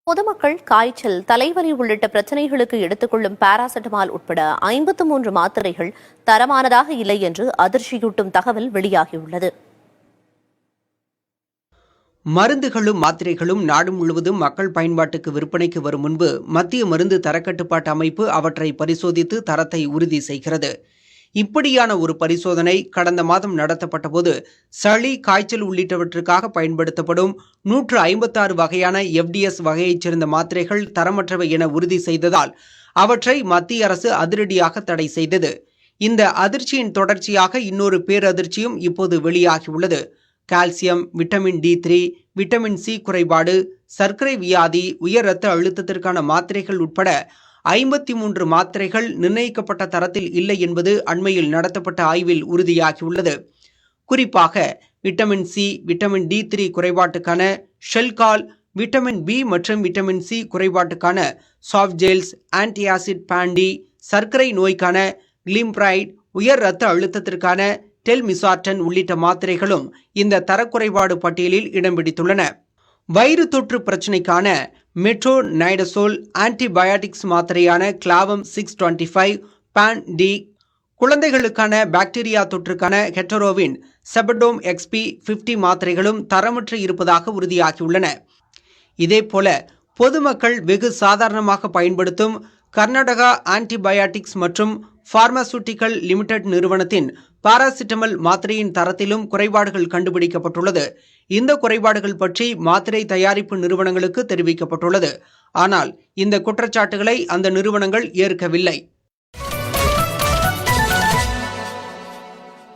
பொதுமக்கள் காய்ச்சல், தலைவலி உள்ளிட்ட பிரச்சினைகளுக்கு எடுத்துக்கொள்ளும் பாராசெட்டமால் உட்பட 53 மாத்திரைகள் தரமானதாக இல்லை என்று அதிர்ச்சியூட்டும் தகவல் வெளியாகியுள்ளது. மருந்துகளும் மாத்திரைகளும் நாடு முழுவதும் மக்கள் பயன்பாட்டுக்கு விற்பனைக்கு வரும் முன்பு மத்திய மருந்து தரக்கட்டுப்பாட்டு அமைப்பு அவற்றை பரிசோதித்து தரத்தை உறுதி செய்கிறது. இப்படியான ஒரு பரிசோதனை கடந்த மாதம் நடத்தப்பட்டபோது சளி, காய்ச்சல் உள்ளிட்டவற்றுக்காக பயன்படுத்தப்படும் 156 வகையான FDS வகையைச் சேர்ந்த மாத்திரைகள் தரமற்றவை என உறுதி செய்ததால் அவற்றை மத்திய அரசு அதிரடியாக தடை செய்தது. இந்த அதிர்ச்சியின் தொடர்ச்சியாக இன்னொரு பேரதிர்ச்சியும் இப்போது வெளியாகியுள்ளது. Calcium, vitamin D3, vitamin C குறைபாடு, சர்க்கரை வியாதி, உயர் இரத்த அழுத்தத்திற்கான மாத்திரைகள் உட்பட 53 மாத்திரைகள் நிர்ணயிக்கப்பட்ட தரத்தில் இல்லை என்பது அண்மையில் நடத்தப்பட்ட ஆய்வில் உறுதியாகியுள்ளது. குறிப்பாக விட்டமின் C, விட்டமின் D3 குறைபாட்டுக்கான ஷெல்கால், விட்டமின் B மற்றும் விட்டமின் C குறைபாட்டுக்கான சாஃப்ஜெல்ஸ், ஆன்டிஆசிட் பாண்டி, சர்க்கரை நோய்க்கான கிளிம்ப்ரைட், உயர் இரத்த அழுத்தத்திற்கான டெல்மிசார்டன் உள்ளிட்ட மாத்திரைகளும் இந்த தரக்குறைபாடு பட்டியலில் இடம் பிடித்துள்ளன. வயிறு தொற்று பிரச்சினைக்கான மெட்ரோனைடசோல், ஆன்டிபயாட்டிக்ஸ் மாத்திரையான கிளாவம் 625, பான் டி, குழந்தைகளுக்கான பாக்டீரியா தொற்றுக்கான ஹெட்டரோவின் செபடோம் XP 50 மாத்திரைகளும் தரமற்று இருப்பதாக உறுதியாகியுள்ளன. இதேபோல பொதுமக்கள் வெகு சாதாரணமாக பயன்படுத்தும் கர்நாடகா ஆன்டிபயாட்டிக்ஸ் மற்றும் பார்மாசூட்டிக்கல் லிமிடெட் நிறுவனத்தின் பாராசிட்டமல் மாத்திரையின் தரத்திலும் குறைபாடுகள் கண்டுபிடிக்கப்பட்டுள்ளது. இந்த குறைபாடுகள் பற்றி மாத்திரை தயாரிப்பு நிறுவனங்களுக்கு தெரிவிக்கப்பட்டுள்ளது. ஆனால் இந்த குற்றச்சாட்டுகளை அந்த நிறுவனங்கள் ஏற்கவில்லை.